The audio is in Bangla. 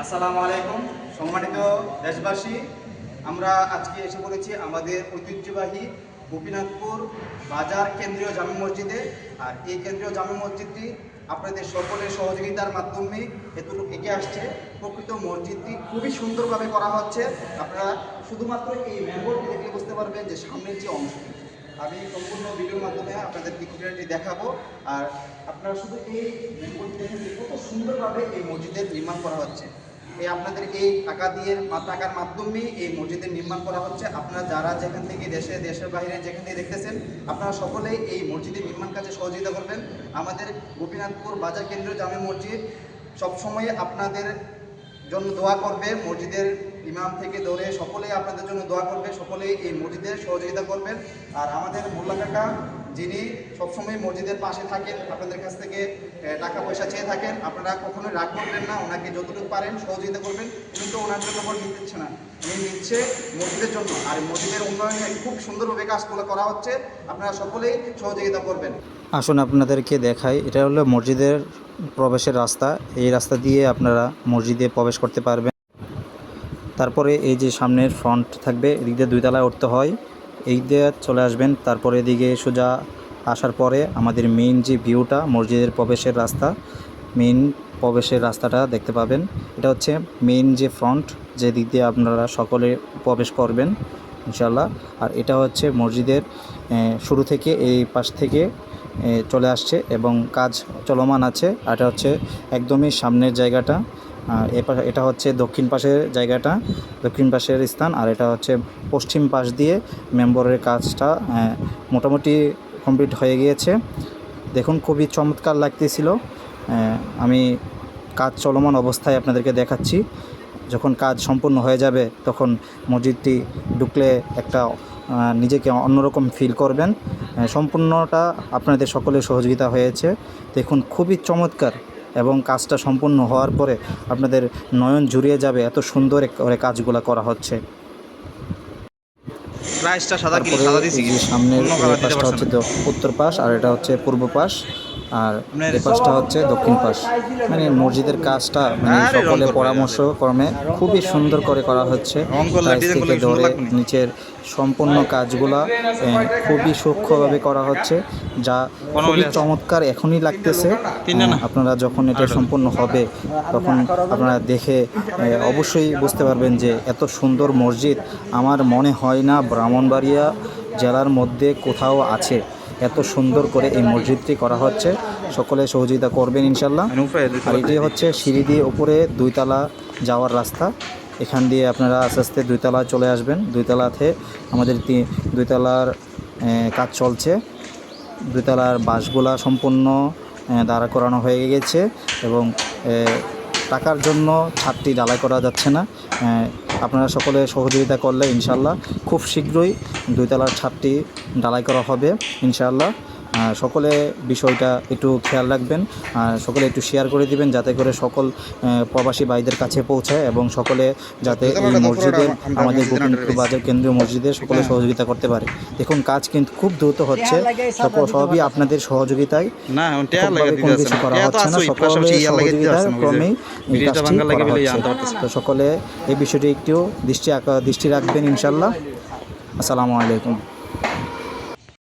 আসসালামু আলাইকুম সম্মানিত দেশবাসী, আমরা আজকে এসে পড়েছি আমাদের ঐতিহ্যবাহী গোপীনাথপুর বাজার কেন্দ্রীয় জামে মসজিদে। আর এই কেন্দ্রীয় জামে মসজিদটি আপনাদের সকলের সহযোগিতার মাধ্যমে এতটুকু এগিয়ে আসছে। প্রকৃত মসজিদটি খুবই সুন্দরভাবে করা হচ্ছে। আপনারা শুধুমাত্র এই মেম্বরটি দেখলে বুঝতে পারবেন যে সামনের যে অংশটি, আমি সম্পূর্ণ ভিডিওর মাধ্যমে আপনাদের খুঁটিনাটি দেখাবো। আর আপনারা শুধু এই মেম্বরটি দেখেন যে কত সুন্দরভাবে এই মসজিদের নির্মাণ করা হচ্ছে। এই আপনাদের এই টাকার মাধ্যমে এই মসজিদের নির্মাণ করা হচ্ছে। আপনারা যারা যেখান থেকে দেশের বাইরে যেখান থেকে দেখতেছেন, আপনারা সকলেই এই মসজিদের নির্মাণ কাজে সহযোগিতা করবেন। আমাদের গোপীনাথপুর বাজার কেন্দ্রীয় জামে মসজিদ সবসময় আপনাদের জন্য দোয়া করবে। মসজিদের ইমাম থেকে ধরে সকলেই আপনাদের জন্য দোয়া করবে, সকলেই এই মসজিদের সহযোগিতা করবেন। আর আমাদের মোল্লা কাকা, যিনি সবসময় মসজিদের পাশে থাকেন, আপনাদের কাছ থেকে টাকা পয়সা চেয়ে থাকেন, আপনারা কখনোই রাগ করবেন না। ওনাকে যতটুকু পারেন সহযোগিতা করবেন। কিন্তু ওনার জন্য বল নিচ্ছে না, উনি নিচ্ছে মসজিদের জন্য। আর মসজিদের উন্নয়নে খুব সুন্দরভাবে কাজগুলো করা হচ্ছে। আপনারা সকলেই সহযোগিতা করবেন। আসুন আপনাদেরকে দেখাই, এটা হলো মসজিদের প্রবেশের রাস্তা। এই রাস্তা দিয়ে আপনারা মসজিদে প্রবেশ করতে পারবেন। তারপরে এই যে সামনের ফ্রন্ট থাকবে, এদিক দিয়ে 2 তলায় উঠতে হয়, এই দিয়ে চলে আসবেন। তারপরে এদিকে সোজা আসার পরে আমাদের মেইন যে ভিউটা, মসজিদের প্রবেশের রাস্তা, মেইন প্রবেশের রাস্তাটা দেখতে পাবেন। এটা হচ্ছে মেইন যে ফ্রন্ট, যে দিক দিয়ে আপনারা সকলে প্রবেশ করবেন ইনশাল্লাহ। আর এটা হচ্ছে মসজিদের শুরু থেকে এই পাশ থেকে চলে আসছে এবং কাজ চলমান আছে। আর এটা হচ্ছে একদমই সামনের জায়গাটা। এটা হচ্ছে দক্ষিণ পাশের জায়গাটা, দক্ষিণ পাশের স্থান। আর এটা হচ্ছে পশ্চিম পাশ দিয়ে মেম্বরের কাজটা মোটামুটি কমপ্লিট হয়ে গিয়েছে। দেখুন খুবই চমৎকার লাগতেছিল। আমি কাজ চলমান অবস্থায় আপনাদেরকে দেখাচ্ছি। যখন কাজ সম্পূর্ণ হয়ে যাবে তখন মসজিদটি ঢুকলে একটা নিজেকে অন্যরকম ফিল করবেন। সম্পূর্ণটা আপনাদের সকলের সহযোগিতা হয়েছে। দেখুন খুবই চমৎকার, এবং কাজটা সম্পূর্ণ হওয়ার পরে আপনাদের নয়ন জুড়িয়ে যাবে, এত সুন্দর করে কাজগুলো করা হচ্ছে। সামনের পাশটা হচ্ছে উত্তর পাশ, আর এটা হচ্ছে পূর্ব পাশ, আর এই পাশটা হচ্ছে দক্ষিণ পাশ। মানে মসজিদের কাজটা সকলে পরামর্শ ক্রমে খুবই সুন্দর করে করা হচ্ছে। থেকে ধরে নিচের সম্পূর্ণ কাজগুলা খুবই সূক্ষ্মভাবে করা হচ্ছে, যা খুবই চমৎকার এখনই লাগতেছে। আপনারা যখন এটা সম্পূর্ণ হবে তখন আপনারা দেখে অবশ্যই বুঝতে পারবেন যে এত সুন্দর মসজিদ আমার মনে হয় না ব্রাহ্মণবাড়িয়া জেলার মধ্যে কোথাও আছে। এত সুন্দর করে এই মসজিদটি করা হচ্ছে। সকলে সহযোগিতা করবেন ইনশাল্লাহ। আর এটি হচ্ছে সিঁড়ি দিয়ে উপরে 2 তলা যাওয়ার রাস্তা। এখান দিয়ে আপনারা আস্তে আস্তে 2 তলায় চলে আসবেন। 2 তলাতে আমাদের 2 তলার কাজ চলছে। 2 তলার বাঁশগুলা সম্পূর্ণ দাঁড়া করানো হয়ে গেছে, এবং টাকার জন্য ছাদটি ঢালাই করা যাচ্ছে না। আপনারা সকলে সহযোগিতা করলে ইনশাল্লাহ খুব শীঘ্রই 2 তলার ছাদটি ঢালাই করা হবে ইনশাল্লাহ। সকলে বিষয়টা একটু খেয়াল রাখবেন, সকলে একটু শেয়ার করে দিবেন যাতে করে সকল প্রবাসী ভাইদের কাছে পৌঁছায়, এবং সকলে যাতে এই মসজিদে, আমাদের গোপীনাথপুর বাজার কেন্দ্রীয় মসজিদে সকলে সহযোগিতা করতে পারে। দেখুন কাজ কিন্তু খুব দ্রুত হচ্ছে, সবই আপনাদের সহযোগিতায়, কোনো কিছু করা হচ্ছে না, সকলের সহযোগিতার ক্রমেই এই কাজটি করা হচ্ছে। তো সকলে এই বিষয়টি একটু দৃষ্টি রাখবেন ইনশাল্লাহ। আসসালামু আলাইকুম।